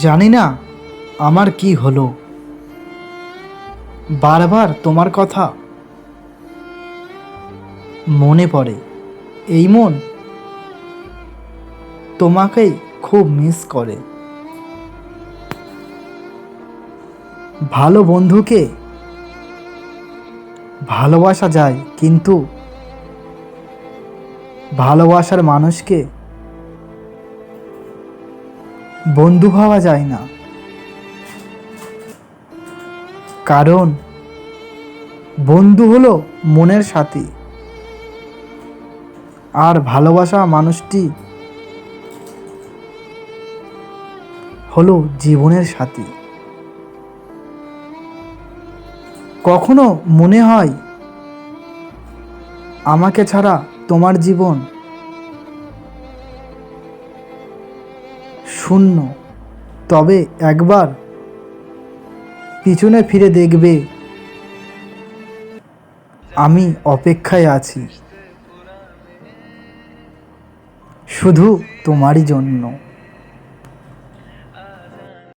জানি না আমার কি হলো, বারবার তোমার কথা মনে পড়ে। এই মন তোমাকেই খুব মিস করে। ভালো বন্ধুকে ভালোবাসা যায়, কিন্তু ভালোবাসার মানুষকে বন্ধু ভাবা যায় না। কারণ বন্ধু হলো মনের সাথী, আর ভালোবাসা মানুষটি হলো জীবনের সাথী। কখনো মনে হয় আমাকে ছাড়া তোমার জীবন শূন্য, তবে একবার পিছনে ফিরে দেখবে আমি অপেক্ষায় আছি শুধু তোমারই জন্য।